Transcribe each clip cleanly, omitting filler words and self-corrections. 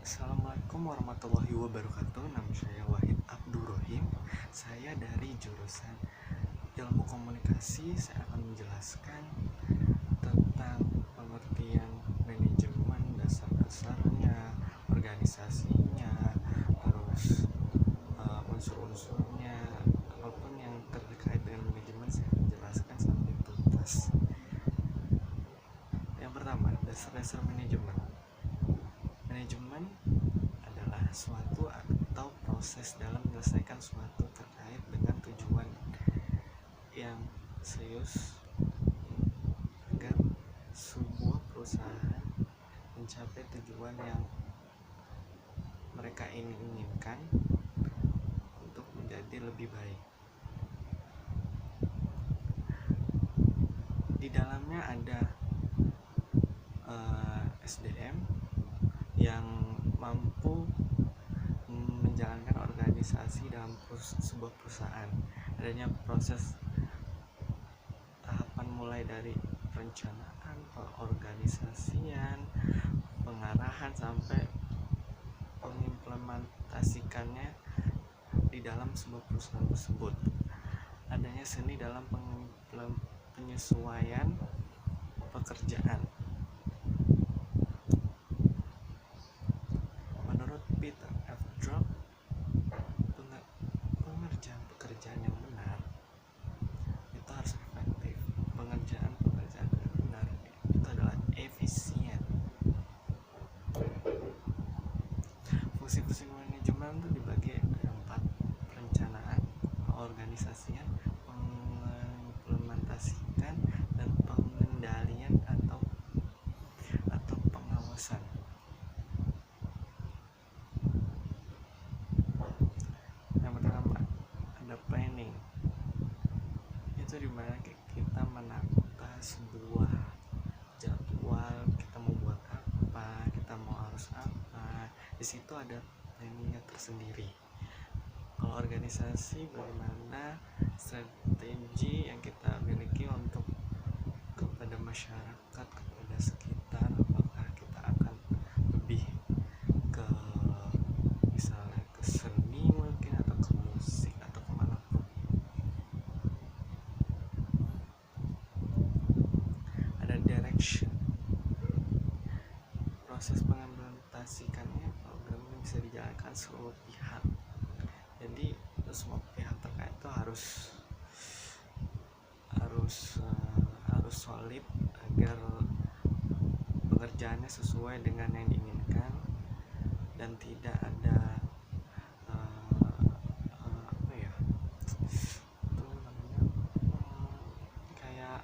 Assalamualaikum warahmatullahi wabarakatuh. Nama saya Wahid Abdurrahim. Saya dari jurusan Ilmu Komunikasi. Saya akan menjelaskan tentang pengertian manajemen, dasar-dasarnya, organisasinya, terus unsur-unsurnya, apapun yang terkait dengan manajemen saya akan jelaskan sampai tuntas. Yang pertama, dasar-dasar manajemen. Manajemen adalah suatu atau proses dalam menyelesaikan suatu terkait dengan tujuan yang serius agar sebuah perusahaan mencapai tujuan yang mereka inginkan untuk menjadi lebih baik. Di dalamnya ada SDM yang mampu menjalankan organisasi dalam sebuah perusahaan. Adanya proses tahapan mulai dari perencanaan, pengorganisasian, pengarahan sampai mengimplementasikannya di dalam sebuah perusahaan tersebut. Adanya seni dalam penyesuaian pekerjaan. Menurut Peter F. Drucker, pengerjaan pekerjaan yang benar itu harus efektif. Pengerjaan yang benar itu adalah efisien. Fungsi-fungsi manajemen itu dibagi ada 4: perencanaan, pengorganisasian, mengimplementasikan, dan pengendalian atau pengawasan. Yang pertama ada planning, itu dimana kita menata sebuah jadwal, kita mau buat apa, kita mau harus apa. Di situ ada planningnya tersendiri. Kalau organisasi, bagaimana strategi yang kita miliki untuk kepada masyarakat, kepada sekitar, apakah kita akan lebih ke misalnya ke seni mungkin, atau ke musik, atau kemanapun. Ada direction, proses mengimplementasikannya. Program ini bisa dijalankan seluruh pihak, jadi semua pihak terkait itu harus solid agar pekerjaannya sesuai dengan yang diinginkan dan tidak ada kayak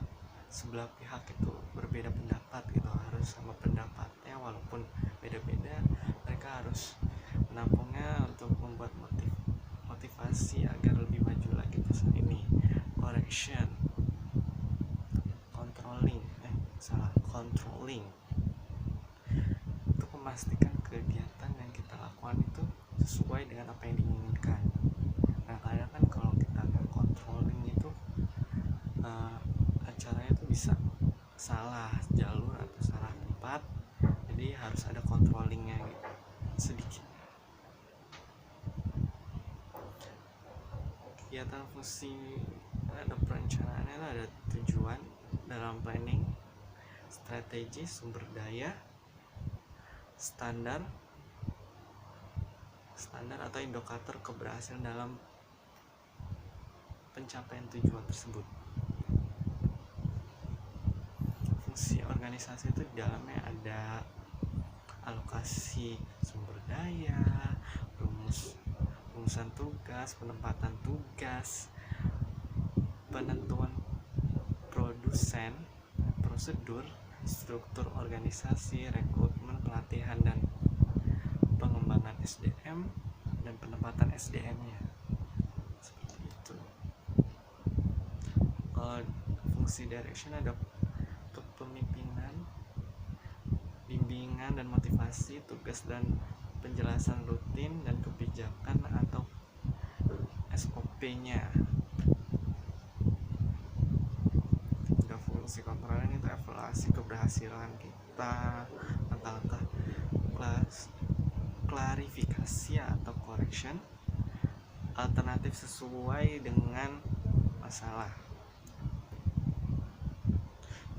sebelah pihak itu berbeda pendapat gitu. Harus sama pendapatnya, walaupun beda-beda, mereka harus menampungnya untuk membuat motivasi agar lebih maju lagi perusahaan ini. Correction, controlling untuk memastikan kegiatan yang kita lakukan itu sesuai dengan apa yang diinginkan. Nah, kadang kan kalau kita controlling itu acaranya itu bisa salah jalur atau salah tempat, jadi harus ada controllingnya gitu, sedikit. Kegiatan fungsi ada perencanaannya, ada tujuan dalam planning, strategi, sumber daya, standar atau indikator keberhasilan dalam pencapaian tujuan tersebut. Fungsi organisasi itu di dalamnya ada alokasi sumber daya, rumusan tugas, penempatan tugas, penentuan produsen, prosedur, struktur organisasi, rekrutmen, pelatihan, dan pengembangan SDM dan penempatan SDM-nya. Seperti itu. Fungsi direction ada kepemimpinan, bimbingan dan motivasi, tugas dan penjelasan rutin, dan kebijakan atau SOP-nya. Fungsi kontrolnya itu evaluasi keberhasilan kita, langkah-langkah kelas klarifikasi atau correction alternatif sesuai dengan masalah.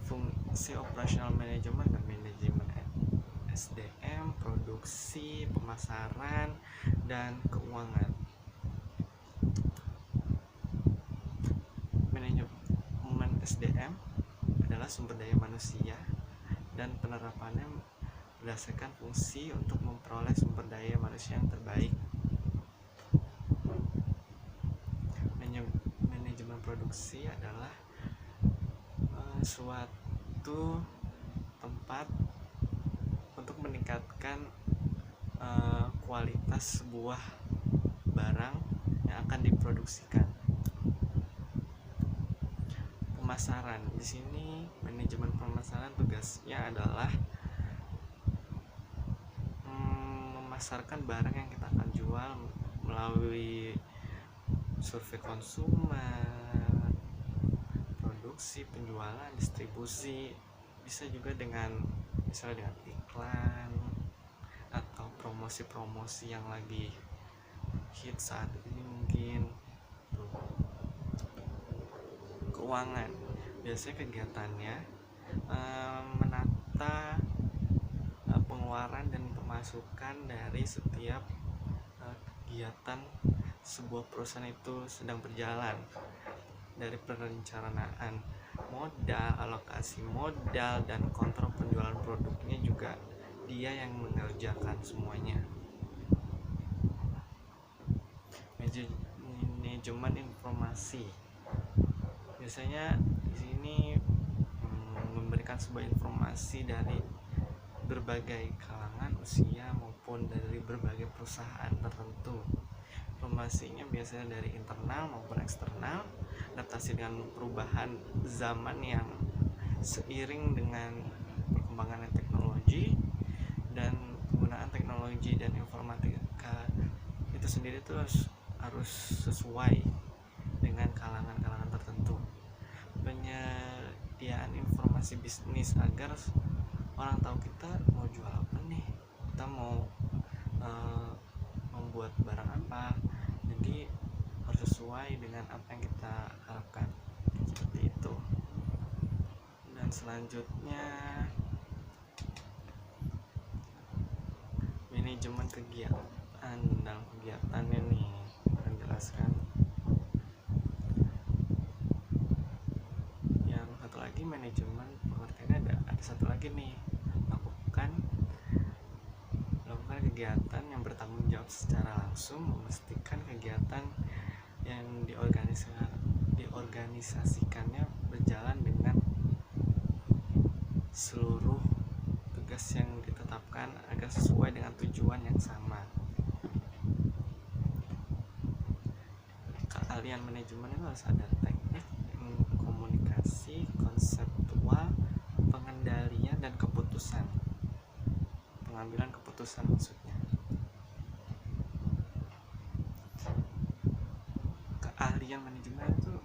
Fungsi operasional manajemen dan manajemen SDM, produksi, pemasaran, dan keuangan. Manajemen SDM adalah sumber daya manusia dan penerapannya berdasarkan fungsi untuk memperoleh sumber daya manusia yang terbaik. Manajemen produksi adalah suatu tempat untuk meningkatkan kualitas sebuah barang yang akan diproduksikan. Pemasaran, di sini manajemen pemasaran tugasnya adalah memasarkan barang yang kita akan jual melalui survei konsumen, produksi, penjualan, distribusi, bisa juga misalnya dengan iklan atau promosi-promosi yang lagi hit saat ini mungkin. Keuangan, biasanya kegiatannya menata pengeluaran dan pemasukan dari setiap kegiatan sebuah perusahaan itu sedang berjalan, dari perencanaan modal, alokasi modal, dan kontrol penjualan produknya juga dia yang mengerjakan semuanya. Manajemen informasi, biasanya di sini memberikan sebuah informasi dari berbagai kalangan usia maupun dari berbagai perusahaan tertentu. Informasinya biasanya dari internal maupun eksternal, adaptasi dengan perubahan zaman yang seiring dengan perkembangan teknologi dan penggunaan teknologi dan informatika itu sendiri itu harus sesuai dengan kalangan-kalangan tertentu. Penyediaan informasi bisnis agar orang tahu kita mau jual apa nih, kita mau membuat barang apa, jadi harus sesuai dengan apa yang kita harapkan, seperti itu. Dan selanjutnya manajemen kegiatan. Dalam kegiatannya nih akan jelaskan yang satu lagi. Manajemen pengertiannya ada satu lagi nih, melakukan kegiatan yang bertanggung jawab secara langsung, memastikan kegiatan yang diorganisasikannya berjalan dengan seluruh tugas yang ditetapkan agar sesuai dengan tujuan yang sama. Keahlian manajemen itu harus ada teknik, komunikasi, konseptual, pengendalian, dan pengambilan keputusan maksudnya. Keahlian manajemen itu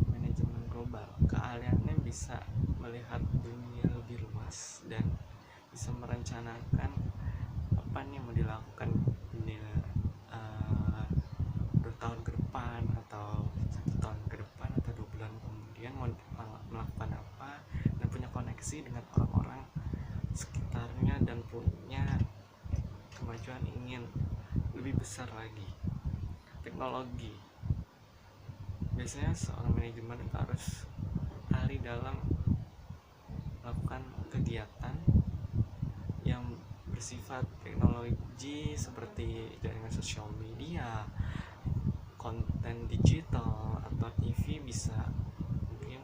manajemen global. Keahliannya bisa melihat dunia lebih luas dan bisa merencanakan apa nih mau dilakukan 2 tahun ke depan atau 1 tahun ke depan atau 2 bulan kemudian mau melakukan apa, dan punya koneksi dengan orang-orang sekitarnya dan punya kemajuan ingin lebih besar lagi. Teknologi, biasanya seorang manajemen itu harus ahli dalam melakukan kegiatan yang bersifat teknologi seperti jaringan sosial media, konten digital, atau TV bisa mungkin,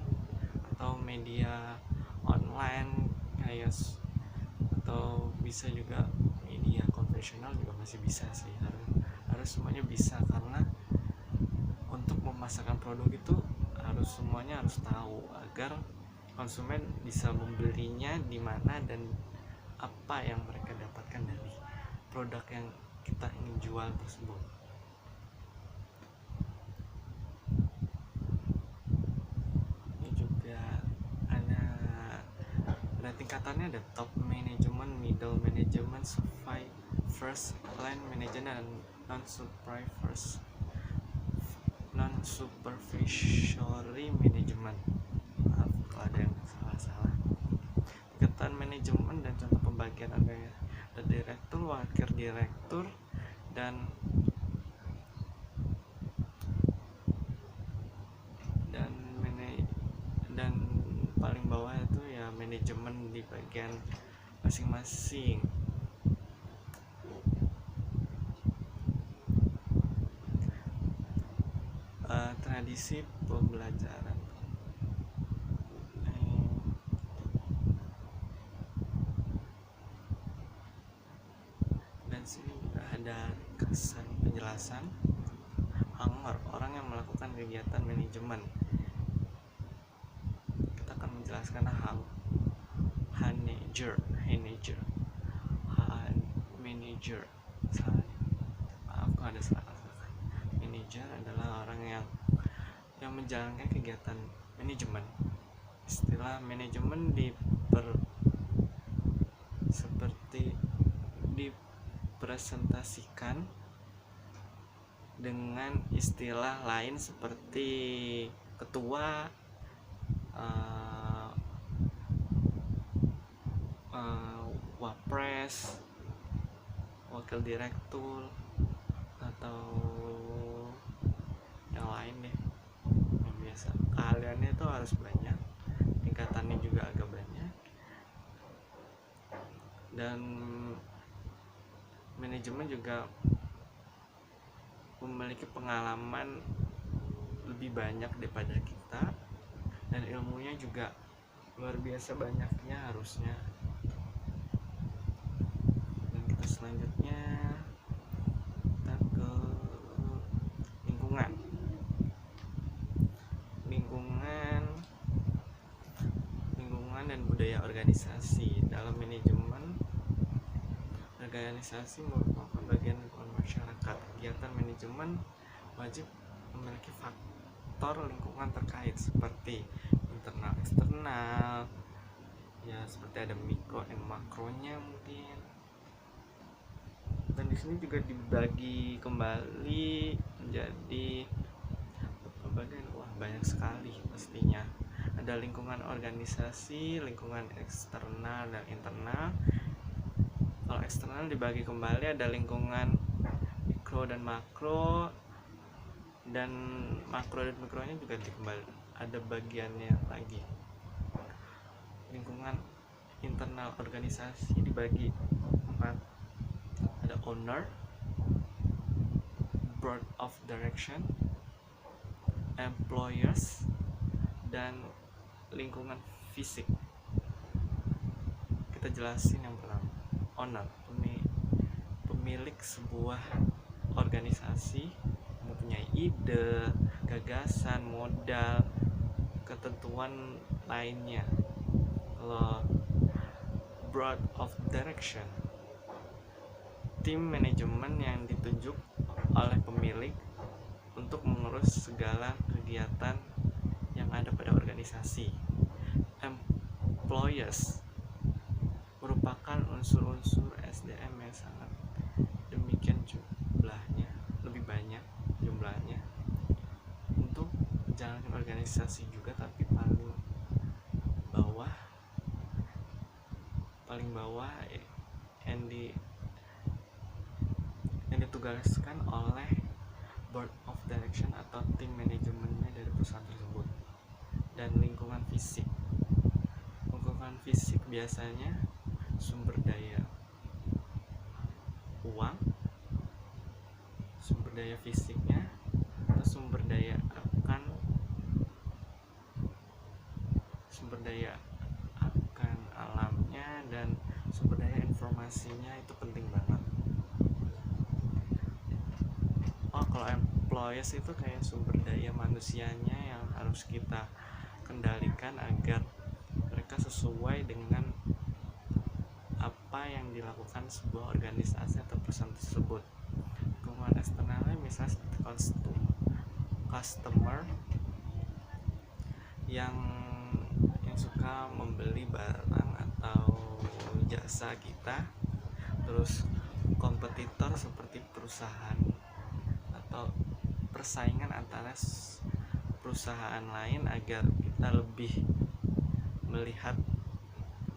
atau media online kayak, atau bisa juga media konvensional juga masih bisa sih. Harus semuanya bisa, karena untuk memasarkan produk itu semuanya harus tahu agar konsumen bisa membelinya di mana dan apa yang mereka dapatkan dari produk yang kita ingin jual tersebut. Ini juga ada tingkatannya, ada top management, middle management, first line manager dan non-supervisory management. Maaf kalau ada yang salah-salah. Tingkatan manajemen dan contoh pembagian anggaran. Ada direktur, wakil direktur, dan paling bawah itu ya manajemen di bagian masing-masing. Tradisi pembelajaran. Dan sini juga ada kesan penjelasan. Hanger, orang yang melakukan kegiatan manajemen. Kita akan menjelaskan manager. Maaf kalau ada salah. Manager adalah orang yang menjalankan kegiatan manajemen. Istilah manajemen seperti dipresentasikan dengan istilah lain seperti ketua, wapres, wakil direktur, atau yang lain deh yang biasa. Keahliannya itu harus banyak, tingkatannya juga agak banyak, dan manajemen juga memiliki pengalaman lebih banyak daripada kita, dan ilmunya juga luar biasa banyaknya harusnya. Dan kita selanjutnya kita ke lingkungan dan budaya organisasi. Dalam manajemen, organisasi merupakan bagian lingkungan masyarakat. Kegiatan manajemen wajib memiliki faktor lingkungan terkait seperti internal eksternal, ya seperti ada mikro dan makronya mungkin. Dan di sini juga dibagi kembali menjadi bagian, banyak sekali pastinya. Ada lingkungan organisasi, lingkungan eksternal dan internal. Kalau eksternal dibagi kembali ada lingkungan mikro dan makro, dan makro dan mikronya juga dikembali ada bagiannya lagi. Lingkungan internal organisasi dibagi 4. Ada owner, board of direction, employers, dan lingkungan fisik. Kita jelasin yang pertama. Owner, pemilik sebuah organisasi, mempunyai ide, gagasan, modal, ketentuan lainnya. Kalau board of direction, tim manajemen yang ditunjuk oleh pemilik untuk mengurus segala kegiatan yang ada pada organisasi. Employers merupakan unsur-unsur SDM yang sangat demikian jumlahnya, lebih banyak jumlahnya untuk menjalankan organisasi juga, tapi paling bawah yang ditugaskan oleh board of direction atau tim manajemennya dari perusahaan tersebut. Dan lingkungan fisik biasanya sumber daya uang, sumber daya fisiknya, atau sumber daya akan alamnya, dan sumber daya informasinya itu penting banget. Kalau employees itu kayak sumber daya manusianya yang harus kita kendalikan agar mereka sesuai dengan apa yang dilakukan sebuah organisasi atau perusahaan tersebut. Lingkungan eksternalnya misalnya customer yang suka membeli barang atau jasa kita. Terus perusahaan atau persaingan antara perusahaan lain agar kita lebih melihat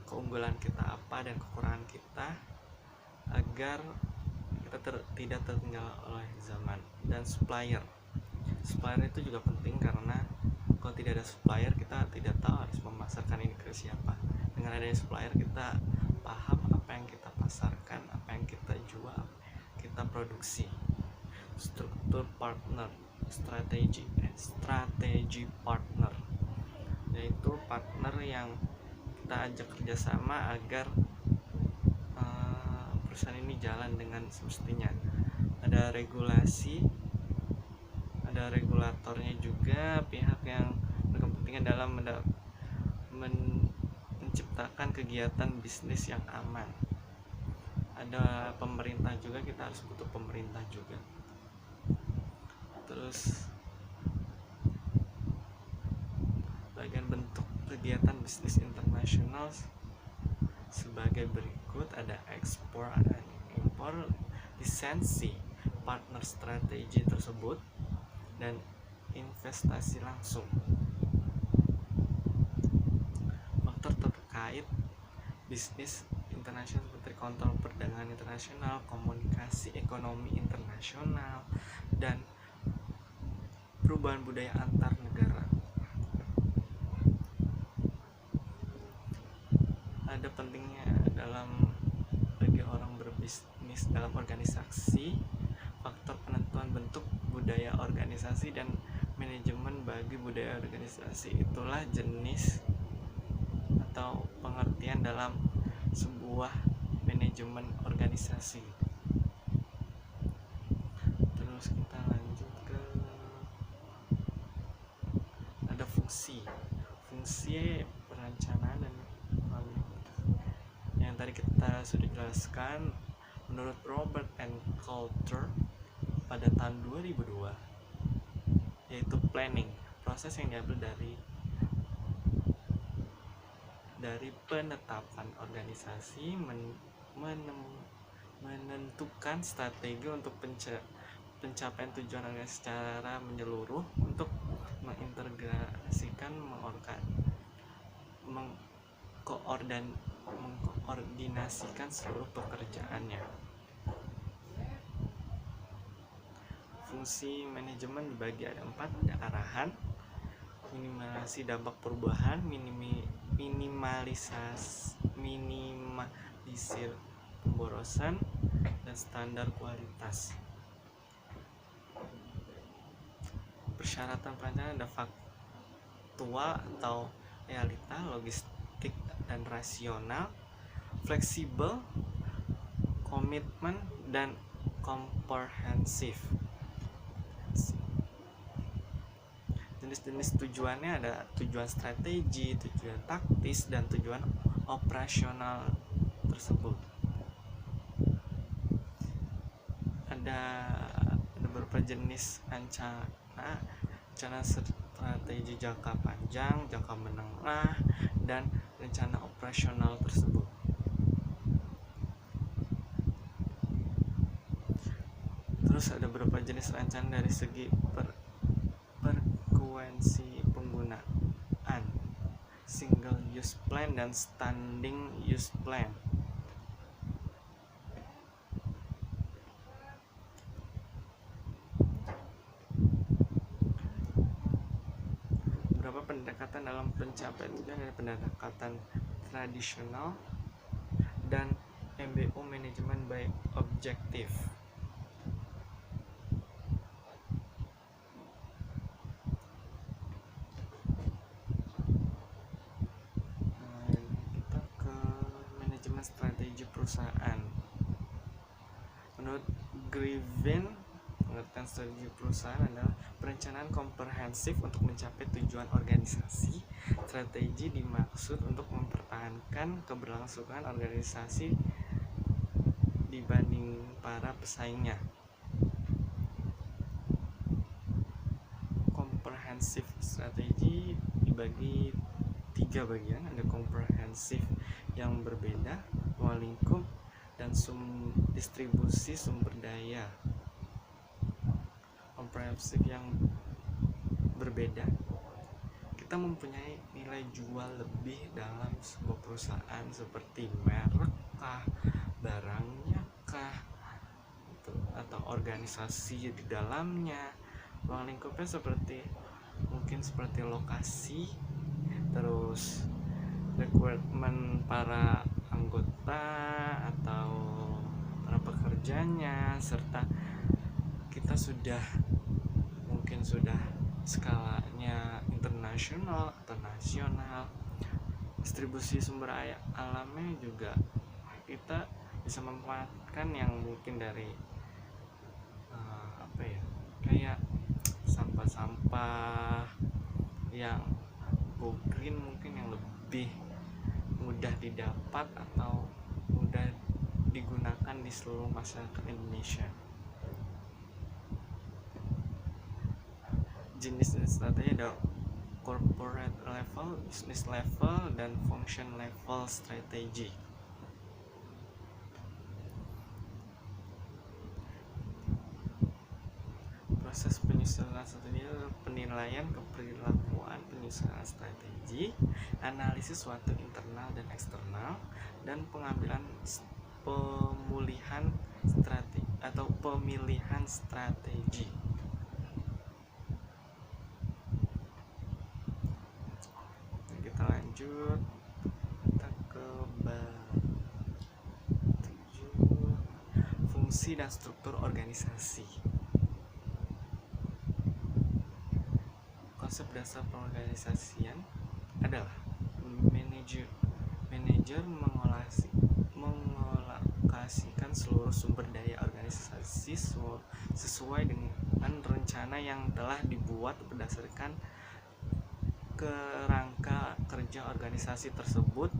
keunggulan kita apa dan kekurangan kita agar kita tidak tertinggal oleh zaman. Dan supplier itu juga penting karena kalau tidak ada supplier kita tidak tahu harus memasarkan ini ke siapa. Dengan adanya supplier kita paham apa yang kita pasarkan, apa yang kita jual, kita produksi. Struktur partner, strategi partner, yaitu partner yang kita ajak kerjasama agar perusahaan ini jalan dengan semestinya. Ada regulasi, ada regulatornya juga, pihak yang berkepentingan dalam menciptakan kegiatan bisnis yang aman. Ada pemerintah juga, kita harus butuh pemerintah juga. Terus bagian bentuk kegiatan bisnis internasional sebagai berikut: ada ekspor, ada impor, lisensi partner strategi tersebut, dan investasi langsung. Faktor terkait bisnis internasional seperti kontrol perdagangan internasional, komunikasi ekonomi internasional, dan perubahan budaya antar negara. Ada pentingnya bagi orang berbisnis dalam organisasi, faktor penentuan bentuk budaya organisasi dan manajemen bagi budaya organisasi. Itulah jenis atau pengertian dalam sebuah manajemen organisasi. Terus kita lanjut ke ada fungsi perencanaan dan yang tadi kita sudah jelaskan. Menurut Robert and Coulter pada tahun 2002, yaitu planning, proses yang diambil dari penetapan organisasi, menentukan strategi untuk pencapaian tujuan organisasi secara menyeluruh, untuk mengintegrasikan, mengkoordinasikan seluruh pekerjaannya. Fungsi manajemen dibagi ada 4: ada arahan, minimalisasi dampak perubahan, minimalisir pemborosan, dan standar kualitas. Persyaratan perencanaan ada faktual atau realita, logistik dan rasional, fleksibel, komitmen, dan komprehensif. Jenis-jenis tujuannya ada tujuan strategi, tujuan taktis, dan tujuan operasional tersebut. Ada beberapa jenis rencana strategi jangka panjang, jangka menengah, dan rencana operasional tersebut. Terus ada beberapa jenis rencana dari segi frekuensi penggunaan, single use plan dan standing use plan. Beberapa pendekatan dalam pencapaian tujuan ada pendekatan tradisional dan MBO, manajemen by objective. Kita ke manajemen strategi perusahaan. Menurut Griffin, pengertian strategi perusahaan adalah perencanaan komprehensif untuk mencapai tujuan organisasi. Strategi dimaksud untuk mempertahankan keberlangsungan organisasi dibanding para pesaingnya. Komprehensif strategi dibagi 3 bagian, ada komprehensif yang berbeda, ruang lingkup, dan distribusi sumber daya. komprehensif yang berbeda, kita mempunyai nilai jual lebih dalam sebuah perusahaan seperti merek kah, barangnya kah, atau organisasi di dalamnya. Ruang lingkupnya mungkin seperti lokasi, terus rekrutmen para anggota atau para pekerjanya, serta kita mungkin sudah skalanya internasional atau nasional. Distribusi sumber alamnya juga kita bisa memanfaatkan yang mungkin dari kayak sampah-sampah yang go green, mungkin yang lebih mudah didapat atau mudah digunakan di seluruh masyarakat Indonesia. Jenis strategi ada corporate level, business level, dan function level strategi. Proses penyusunan strategi adalah penilaian keperilakuan, penyusunan strategi, analisis suatu internal dan eksternal, dan pengambilan pemilihan strategi. Kita lanjut, kita ke bab 7, fungsi dan struktur organisasi. Konsep dasar pengorganisasian adalah manajer mengolokasikan seluruh sumber daya organisasi sesuai dengan rencana yang telah dibuat berdasarkan kerangka kerja organisasi tersebut.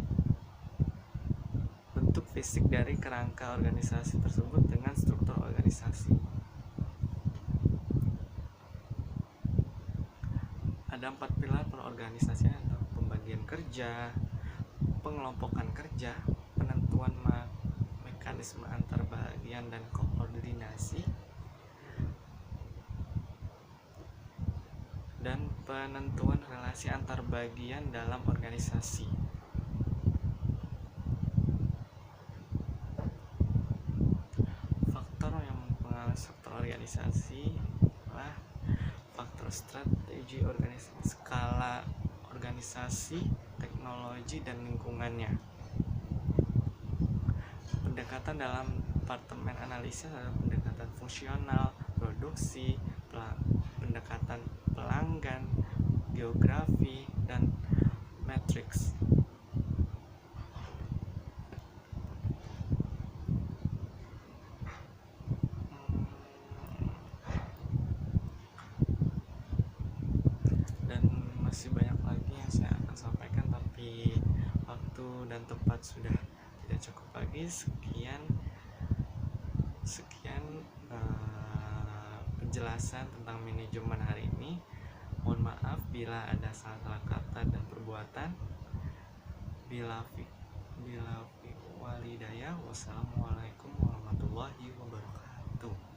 Bentuk fisik dari kerangka organisasi tersebut dengan struktur organisasi. Ada 4 pilar perorganisasian, atau pembagian kerja, pengelompokan kerja, penentuan mekanisme antar bagian dan koordinasi, dan penentuan relasi antar bagian dalam organisasi. Faktor yang mempengaruhi struktur organisasi adalah faktor strategi organisasi, skala organisasi, teknologi, dan lingkungannya. Pendekatan dalam departemen analisis adalah pendekatan fungsional, produksi, pendekatan pelanggan, geografi, dan matriks. Dan masih banyak lagi yang saya akan sampaikan, tapi waktu dan tempat sudah tidak cukup lagi. Sekian penjelasan tentang manajemen hari ini. Mohon maaf bila ada salah kata dan perbuatan. Bila walidayah, wassalamualaikum warahmatullahi wabarakatuh.